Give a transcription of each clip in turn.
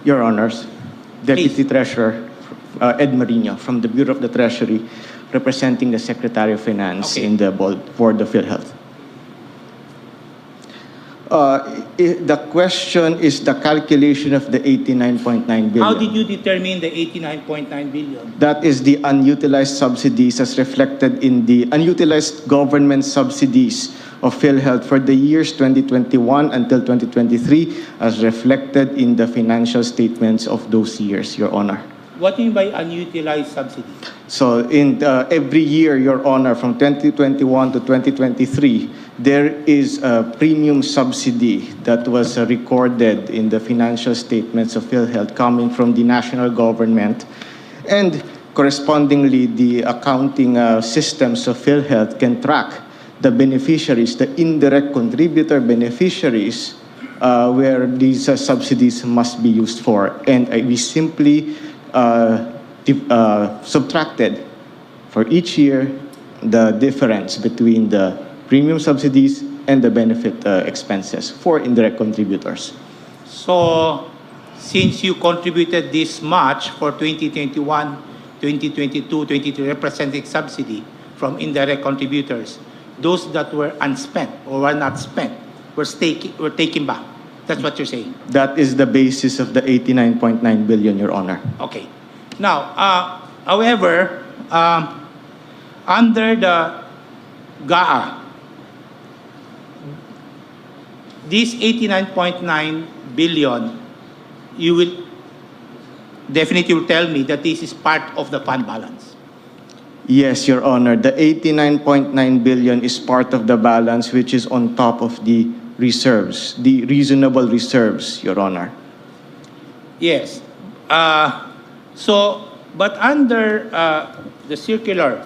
Your Honors, Deputy Treasurer Ed Marino from the Bureau of the Treasury, representing the Secretary of Finance in the Board of PhilHealth. The question is the calculation of the 89.9 billion. How did you determine the 89.9 billion? That is the unutilized subsidies as reflected in the unutilized government subsidies of PhilHealth for the years 2021 until 2023 as reflected in the financial statements of those years, Your Honor. What do you mean by unutilized subsidy? So in every year, Your Honor, from 2021 to 2023, there is a premium subsidy that was recorded in the financial statements of PhilHealth coming from the national government. And correspondingly, the accounting systems of PhilHealth can track the beneficiaries, the indirect contributor beneficiaries, where these subsidies must be used for. And we simply subtracted for each year the difference between the premium subsidies and the benefit expenses for indirect contributors. So, since you contributed this much for 2021, 2022, 2023 representing subsidy from indirect contributors, those that were unspent or were not spent were taken back. That's what you're saying? That is the basis of the 89.9 billion, Your Honor. Okay. Now, however, under the GAA, this 89.9 billion, you will definitely tell me that this is part of the fund balance. Yes, Your Honor. The 89.9 billion is part of the balance which is on top of the reserves, the reasonable reserves, Your Honor. Yes. But under the circular,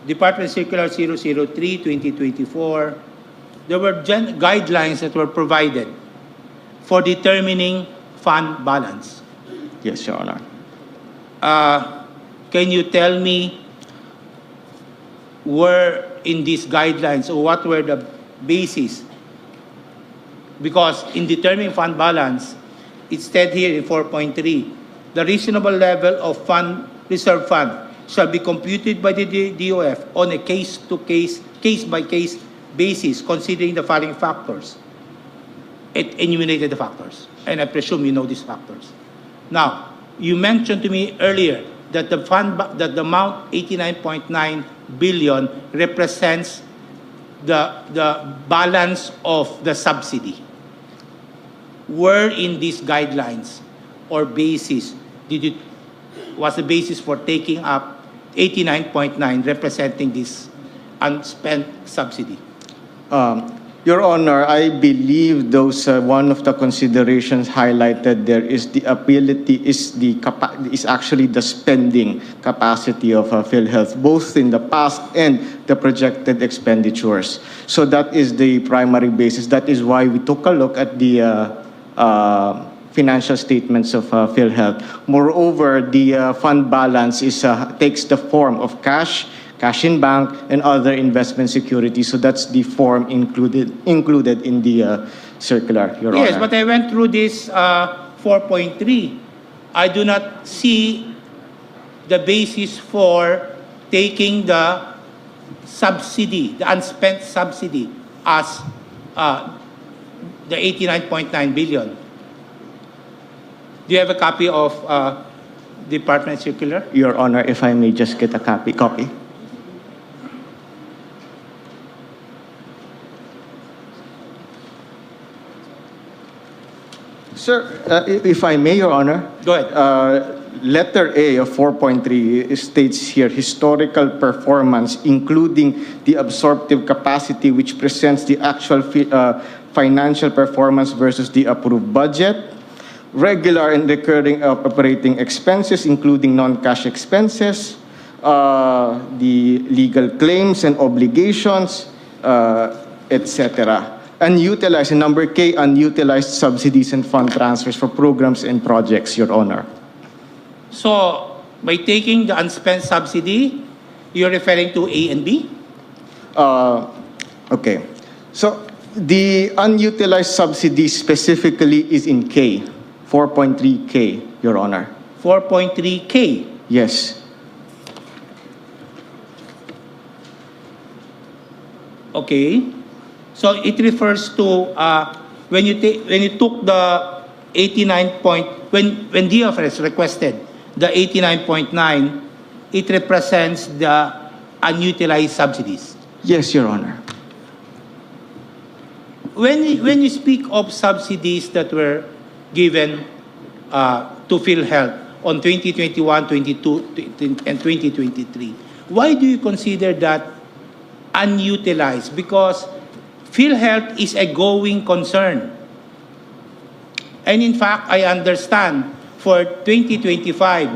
Department Circular 003-2024, there were guidelines that were provided for determining fund balance. Yes, Your Honor. Can you tell me where in these guidelines or what were the basis? Because in determining fund balance, it said here in 4.3, the reasonable level of reserve fund shall be computed by the DOF on a case-by-case basis, considering the following factors. It enumerated the factors, and I presume you know these factors. Now, you mentioned to me earlier that the amount 89.9 billion represents the balance of the subsidy. Where in these guidelines or basis was the basis for taking up 89.9 representing this unspent subsidy? Your Honor, I believe those one of the considerations highlighted there is the ability, is actually the spending capacity of PhilHealth, both in the past and the projected expenditures. So that is the primary basis. That is why we took a look at the financial statements of PhilHealth. Moreover, the fund balance takes the form of cash in bank, and other investment securities. So that's the form included in the circular, Your Honor. Yes, but I went through this 4.3. I do not see the basis for taking the subsidy, the unspent subsidy, as the 89.9 billion. Do you have a copy of Department Circular? Your Honor, if I may just get a copy. Sir, if I may, Your Honor. Go ahead. Letter A of 4.3 states here, historical performance, including the absorptive capacity, which presents the actual financial performance versus the approved budget, regular and recurring operating expenses, including non-cash expenses, the legal claims and obligations, etc. Unutilized, and number K, unutilized subsidies and fund transfers for programs and projects, Your Honor. So, by taking the unspent subsidy, you're referring to A and B? Okay. So, The unutilized subsidy specifically is in K, 4.3K, Your Honor. 4.3K. Yes. Okay. So it refers to when you took the 89 point when DFS requested the 89.9, it represents the unutilized subsidies. Yes, Your Honor. When you speak of subsidies that were given to PhilHealth on 2021, 22, and 2023, why do you consider that unutilized? Because PhilHealth is a going concern. And in fact, I understand for 2025,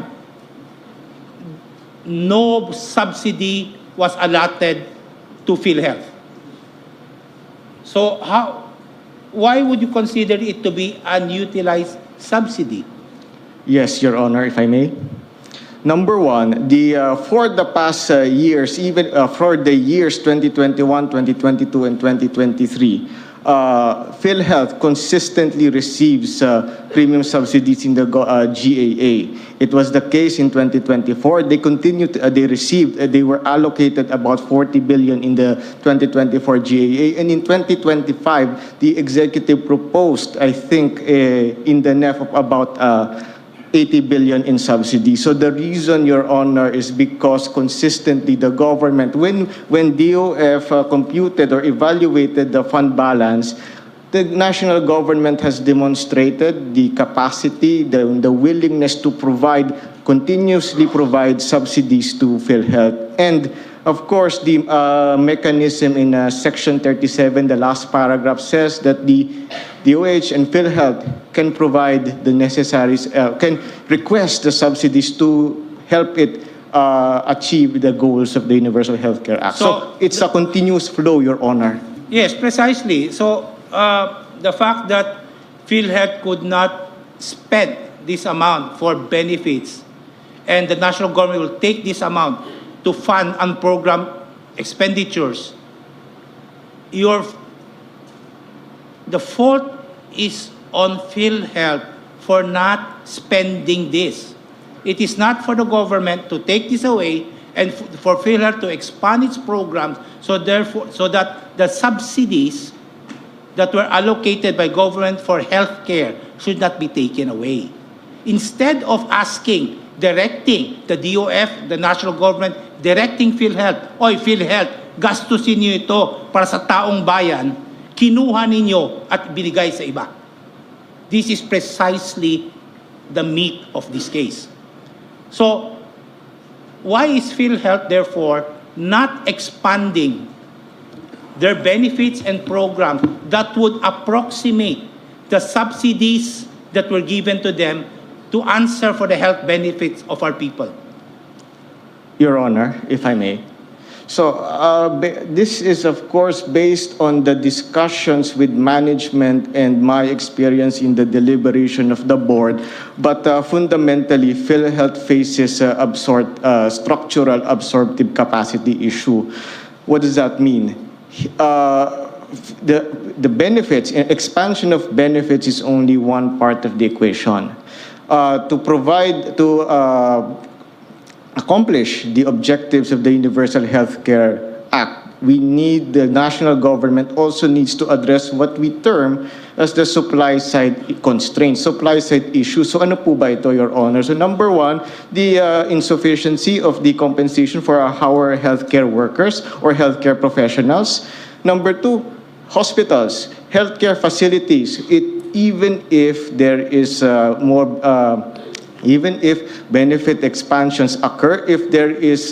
no subsidy was allotted to PhilHealth. So why would you consider it to be unutilized subsidy? Yes, Your Honor, if I may. Number one, for the past years, even for the years 2021, 2022, and 2023, PhilHealth consistently receives premium subsidies in the GAA. It was the case in 2024. They were allocated about 40 billion in the 2024 GAA, and in 2025, the executive proposed, I think, in the NEF of about 80 billion in subsidies. So the reason, Your Honor, is because consistently the government, when DOF computed or evaluated the fund balance, the national government has demonstrated the capacity, the willingness to continuously provide subsidies to PhilHealth. And of course, the mechanism in Section 37, the last paragraph, says that the DOH and PhilHealth can provide the necessaries, can request the subsidies to help it achieve the goals of the Universal Healthcare Act. So it's a continuous flow, Your Honor. Yes, precisely. So the fact that PhilHealth could not spend this amount for benefits and the national government will take this amount to fund unprogrammed expenditures, the fault is on PhilHealth for not spending this. It is not for the government to take this away and for PhilHealth to expand its programs so that the subsidies that were allocated by government for healthcare should not be taken away. Instead of directing the DOF, the national government, directing PhilHealth, oy PhilHealth, gastusin niyo ito para sa taong bayan, kinuha ninyo at binigay sa iba. This is precisely the meat of this case. So, why is PhilHealth therefore not expanding their benefits and programs that would approximate the subsidies that were given to them to answer for the health benefits of our people? Your Honor, if I may. So this is, of course, based on the discussions with management and my experience in the deliberation of the board. But fundamentally, PhilHealth faces structural absorptive capacity issue. What does that mean? The benefits, expansion of benefits is only one part of the equation. To accomplish the objectives of the Universal Healthcare Act, the national government also needs to address what we term as the supply side constraints, supply side issues. So ano po ba ito, Your Honor? So number one, the insufficiency of the compensation for our healthcare workers or healthcare professionals. Number two, hospitals, healthcare facilities. Even if there is even if benefit expansions occur, if there is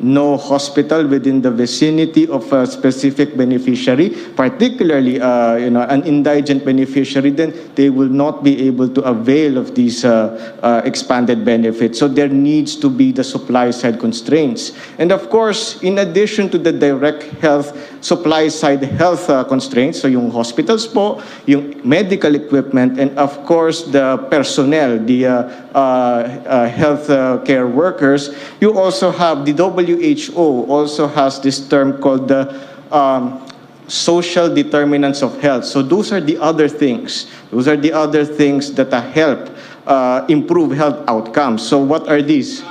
no hospital within the vicinity of a specific beneficiary, particularly an indigent beneficiary, then they will not be able to avail of these expanded benefits. So there needs to be the supply side constraints. And of course, in addition to the direct health supply side health constraints, so yung hospitals po, yung medical equipment, and of course the personnel, the health care workers, you also have the WHO also has this term called the social determinants of health. So those are the other things. Those are the other things that help improve health outcomes. So what are these?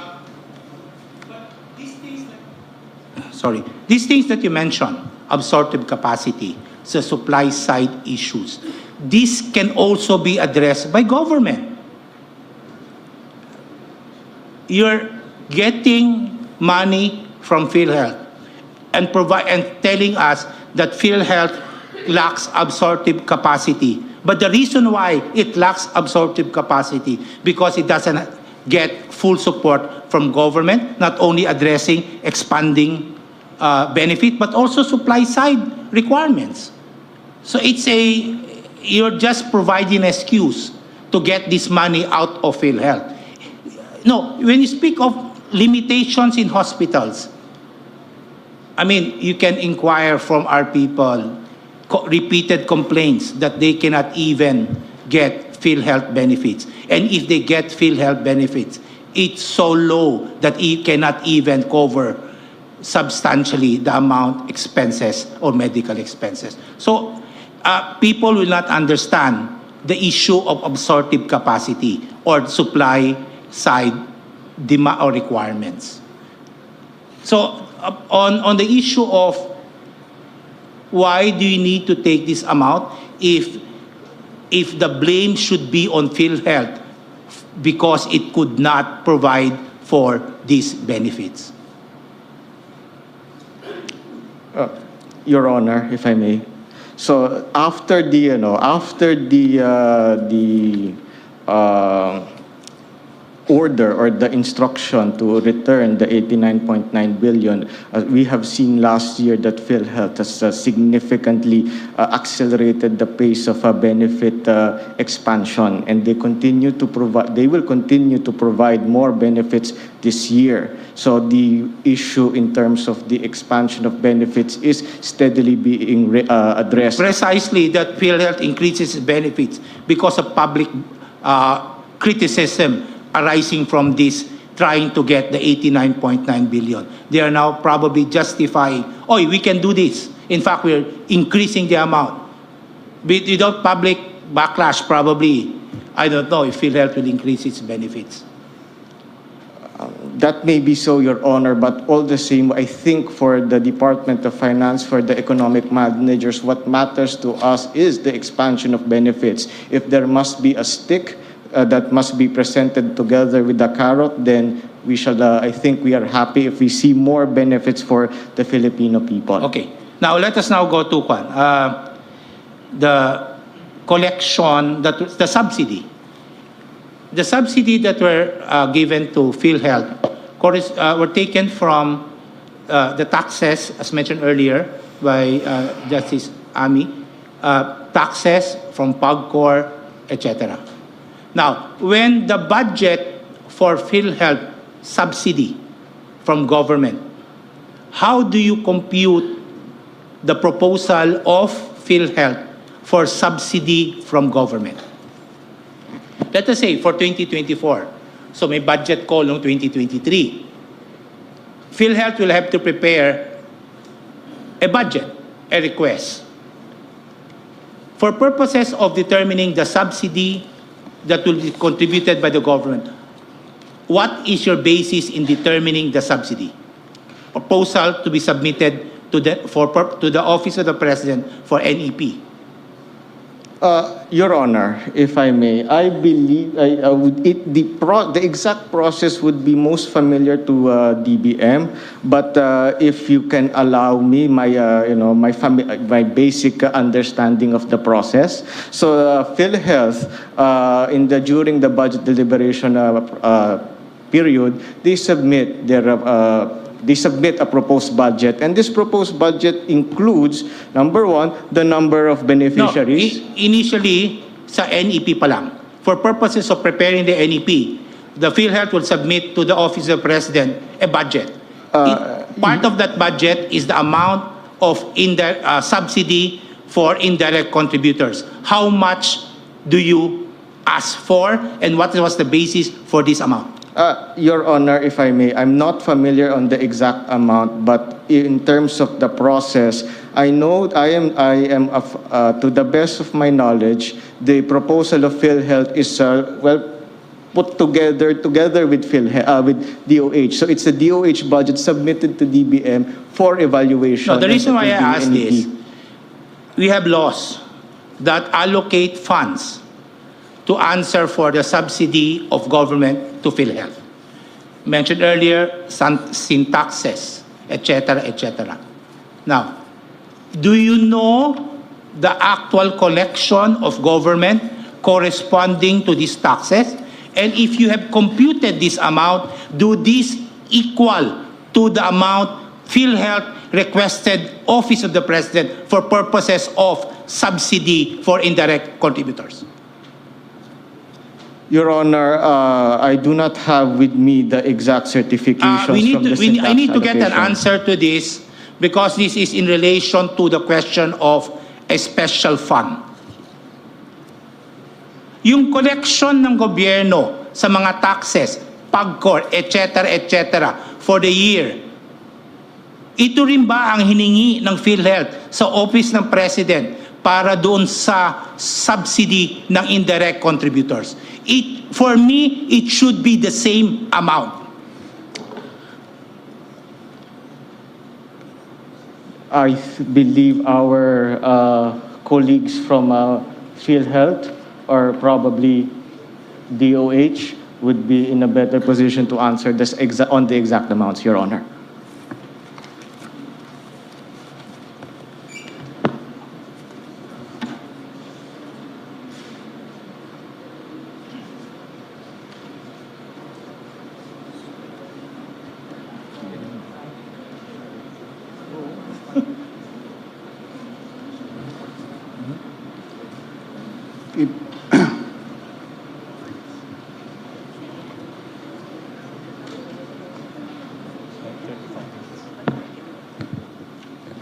These things that you mentioned, absorptive capacity, the supply side issues, this can also be addressed by government. You're getting money from PhilHealth and telling us that PhilHealth lacks absorptive capacity. But the reason why it lacks absorptive capacity because it doesn't get full support from government, not only addressing expanding benefit, but also supply side requirements. So you're just providing an excuse to get this money out of PhilHealth. No, when you speak of limitations in hospitals, I mean, you can inquire from our people, repeated complaints that they cannot even get PhilHealth benefits. And if they get PhilHealth benefits, it's so low that it cannot even cover substantially the amount expenses or medical expenses. So people will not understand the issue of absorptive capacity or supply side demand or requirements. So on the issue of why do you need to take this amount if the blame should be on PhilHealth because it could not provide for these benefits? Your Honor, if I may. So after the order or the instruction to return the 89.9 billion, we have seen last year that PhilHealth has significantly accelerated the pace of benefit expansion, and they will continue to provide more benefits this year. So the issue in terms of the expansion of benefits is steadily being addressed. Precisely, that PhilHealth increases benefits because of public criticism arising from this, trying to get the 89.9 billion. They are now probably justifying, oh, we can do this. In fact, we're increasing the amount. Without public backlash, probably, I don't know if PhilHealth will increase its benefits. That may be so, Your Honor, but all the same, I think for the Department of Finance, for the economic managers, what matters to us is the expansion of benefits. If there must be a stick that must be presented together with the carrot, then we shall, I think we are happy if we see more benefits for the Filipino people. Okay. Now, let us now go to the collection, the subsidy. The subsidy that were given to PhilHealth were taken from the taxes, as mentioned earlier by Justice Ami, taxes from PAGCOR, etc. Now, when the budget for PhilHealth subsidy from government, how do you compute the proposal of PhilHealth for subsidy from government? Let us say for 2024, so may budget call noong 2023. PhilHealth will have to prepare a budget, a request. For purposes of determining the subsidy that will be contributed by the government, what is your basis in determining the subsidy? Proposal to be submitted to the Office of the President for NEP. Your Honor, if I may, I believe the exact process would be most familiar to DBM, but if you can allow me my basic understanding of the process. So PhilHealth during the budget deliberation period, they submit a proposed budget, and this proposed budget includes, number one, the number of beneficiaries. No, initially, sa NEP pa lang. For purposes of preparing the NEP, the PhilHealth will submit to the Office of the President a budget. Part of that budget is the amount of subsidy for indirect contributors. How much do you ask for, and what was the basis for this amount? Your Honor, if I may, I'm not familiar on the exact amount, but in terms of the process, I know to the best of my knowledge, the proposal of PhilHealth is put together with with DOH. So it's a DOH budget submitted to DBM for evaluation. No, the reason why I and ask this, we have laws that allocate funds to answer for the subsidy of government to PhilHealth. Mentioned earlier, syntaxes, etc., etc. Now, do you know the actual collection of government corresponding to these taxes? And if you have computed this amount, do this equal to the amount PhilHealth requested Office of the President for purposes of subsidy for indirect contributors? Your Honor, I do not have with me the exact certifications from the syntax I need to get an allocation. answer to this because this is in relation to the question of a special fund. Yung collection ng gobyerno sa mga taxes, pagkor, etc., for the year, ito rin ba ang hiningi ng PhilHealth sa Office ng President para doon sa subsidy ng indirect contributors? For me, it should be the same amount. I believe our colleagues from PhilHealth or probably DOH would be in a better position to answer this on the exact amounts, Your Honor.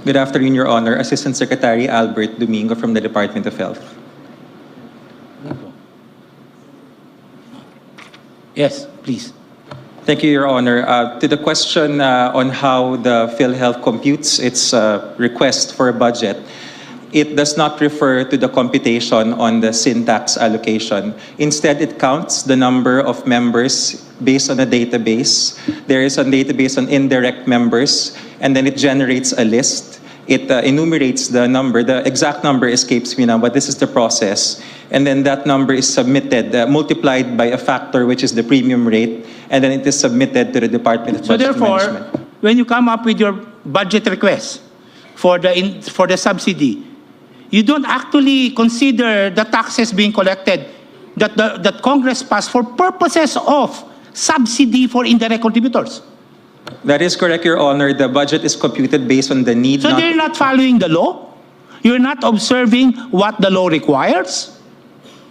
Good afternoon, Your Honor. Assistant Secretary Albert Domingo from the Department of Health. Yes, please. Thank you, Your Honor. To the question on how the PhilHealth computes its request for a budget, it does not refer to the computation on the syntax allocation. Instead, it counts the number of members based on a database. There is a database on indirect members, and then it generates a list. It enumerates the number. The exact number escapes me now, but this is the process. And then that number is submitted, multiplied by a factor, which is the premium rate, and then it is submitted to the Department of Budget Management. So therefore, when you come up with your budget request for the subsidy, you don't actually consider the taxes being collected that Congress passed for purposes of subsidy for indirect contributors. That is correct, Your Honor. The budget is computed based on the need. So they're not following the law? You're not observing what the law requires?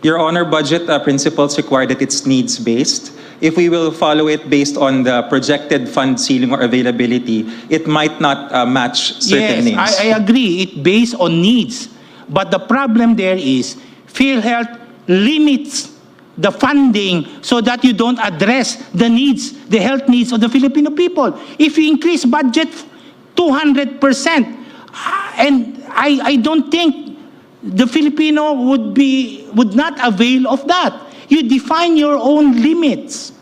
Your Honor, budget principles require that it's needs-based. If we will follow it based on the projected fund ceiling or availability, it might not match certain needs. Yes, I agree. It's based on needs. But the problem there is PhilHealth limits the funding so that you don't address the needs, the health needs of the Filipino people. If you increase budget 200%, and I don't think the Filipino would not avail of that. You define your own limits.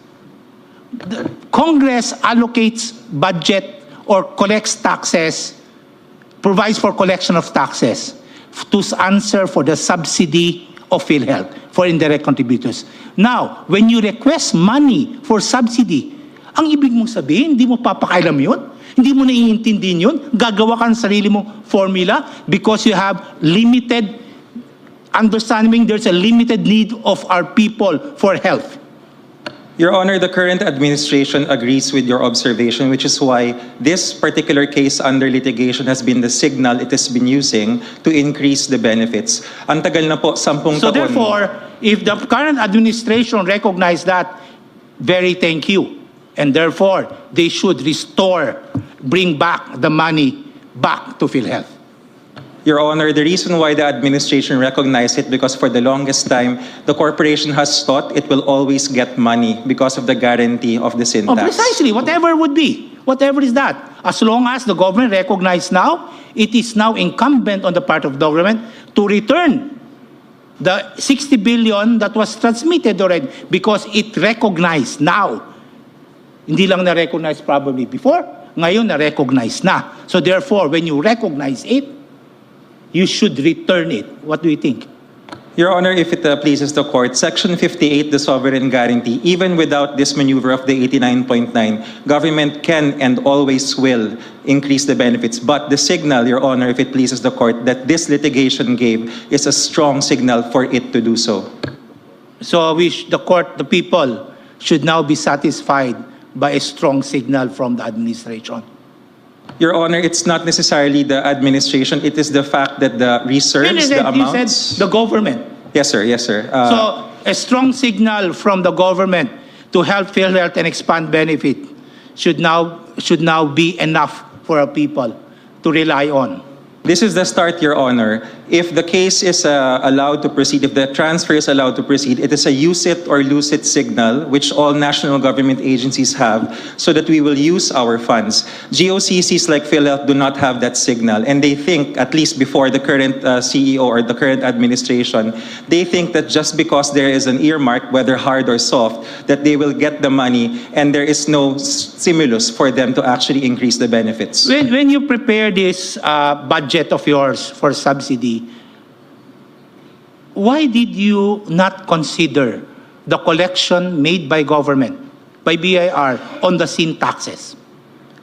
The Congress allocates budget or collects taxes, provides for collection of taxes to answer for the subsidy of PhilHealth for indirect contributors. Now, when you request money for subsidy, ang ibig mong sabihin, hindi mo papakailam yun? Hindi mo naiintindihin yun? Gagawa ka ng sarili mong formula because you have limited understanding, there's a limited need of our people for health. Your Honor, the current administration agrees with your observation, which is why this particular case under litigation has been the signal it has been using to increase the benefits. Ang tagal na po, 10 taon. So therefore, if the current administration recognize that, very thank you. And therefore, they should bring back the money back to PhilHealth. Your Honor, the reason why the administration recognized it because for the longest time, the corporation has thought it will always get money because of the guarantee of the sin Oh, tax. precisely, whatever would be. Whatever is that. As long as the government recognizes now, it is now incumbent on the part of the government to return the 60 billion that was transmitted already because it recognized now. Hindi lang na-recognize probably before, ngayon na-recognize na. So therefore, when you recognize it, you should return it. What do you think? Your Honor, if it pleases the court, Section 58, the sovereign guarantee, even without this maneuver of the 89.9, government can and always will increase the benefits. But the signal, Your Honor, if it pleases the court, that this litigation gave is a strong signal for it to do so. So the court, the people, should now be satisfied by a strong signal from the administration. Your Honor, it's not necessarily the administration. It is the fact that the reserves, the amounts... You said the government. Yes, sir. Yes, sir. So a strong signal from the government to help PhilHealth and expand benefit should now be enough for our people to rely on. This is the start, Your Honor. If the case is allowed to proceed, if the transfer is allowed to proceed, it is a use it or lose it signal, which all national government agencies have, so that we will use our funds. GOCCs like PhilHealth do not have that signal, and they think, at least before the current CEO or the current administration, they think that just because there is an earmark, whether hard or soft, that they will get the money, and there is no stimulus for them to actually increase the benefits. When you prepare this budget of yours for subsidy, why did you not consider the collection made by government, by BIR, on the sin taxes?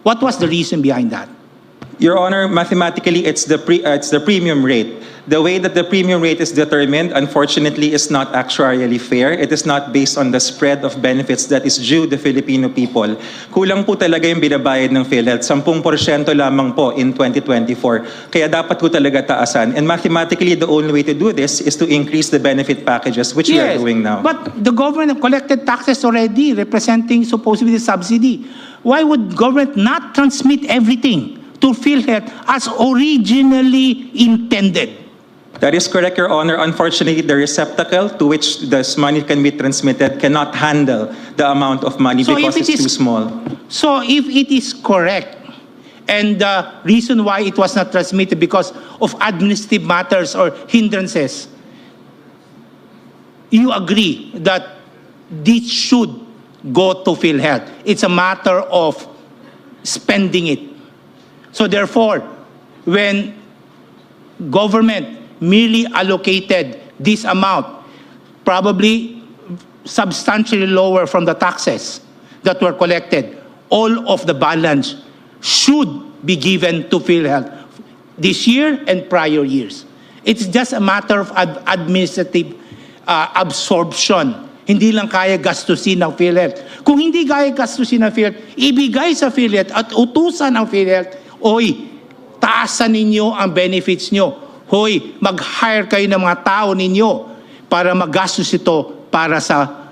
What was the reason behind that? Your Honor, mathematically, it's the premium rate. The way that the premium rate is determined, unfortunately, is not actuarially fair. It is not based on the spread of benefits that is due the Filipino people. Kulang po talaga yung binabayad ng PhilHealth. 10% lamang po in 2024. Kaya dapat po talaga taasan. And mathematically, the only way to do this is to increase the benefit packages, which we are doing now. But the government collected taxes already, representing supposedly the subsidy. Why would government not transmit everything to PhilHealth as originally intended? That is correct, Your Honor. Unfortunately, the receptacle to which this money can be transmitted cannot handle the amount of money because it's too small. So if it is correct, and the reason why it was not transmitted because of administrative matters or hindrances, you agree that this should go to PhilHealth. It's a matter of spending it. So therefore, when government merely allocated this amount, probably substantially lower from the taxes that were collected, all of the balance should be given to PhilHealth this year and prior years. It's just a matter of administrative absorption. Hindi lang kaya gastusin ng PhilHealth. Kung hindi kaya gastusin ng PhilHealth, ibigay sa PhilHealth at utusan ng PhilHealth, oy, taasan ninyo ang benefits nyo. Hoy, mag-hire kayo ng mga tao ninyo para magastos ito para sa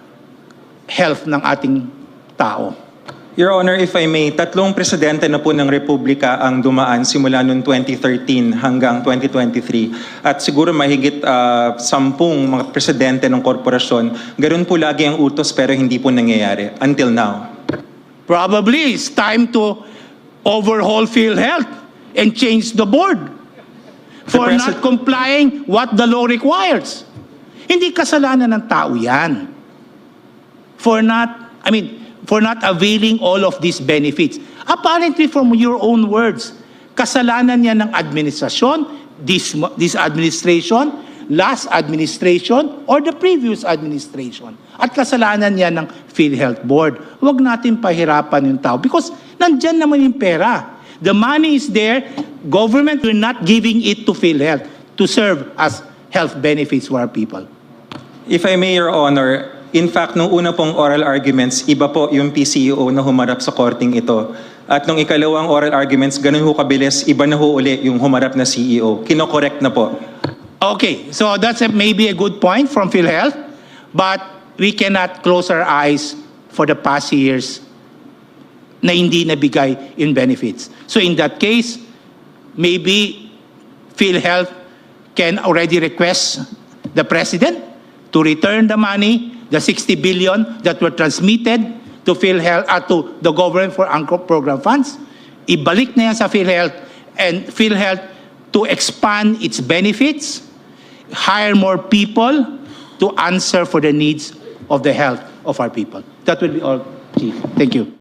health ng ating tao. Your Honor, if I may, 3 presidente na po ng Republika ang dumaan simula noong 2013 hanggang 2023. At siguro mahigit 10 mga presidente ng korporasyon. Ganun po lagi ang utos pero hindi po nangyayari until now. Probably it's time to overhaul PhilHealth and change the board for not complying what the law requires. Hindi kasalanan ng tao yan. For not availing all of these benefits. Apparently from your own words, kasalanan yan ng administrasyon, this administration, last administration, or the previous administration. At kasalanan yan ng PhilHealth Board. Huwag natin pahirapan yung tao because nandyan naman yung pera. The money is there. Government will not giving it to PhilHealth to serve as health benefits for our people. If I may, Your Honor, in fact, nung una pong oral arguments, iba po yung PCEO na humarap sa korting ito. At nung ikalawang oral arguments, ganun ho kabilis, iba na ho uli yung humarap na CEO. Kino-correct na po. Okay, so that's maybe a good point from PhilHealth, but we cannot close our eyes for the past years na hindi nabigay in benefits. So in that case, maybe PhilHealth can already request the President to return the money, the 60 billion that were transmitted to PhilHealth, to the government for anchor program funds. Ibalik na yan sa PhilHealth, and PhilHealth to expand its benefits, hire more people to answer for the needs of the health of our people. That will be all, Chief. Thank you.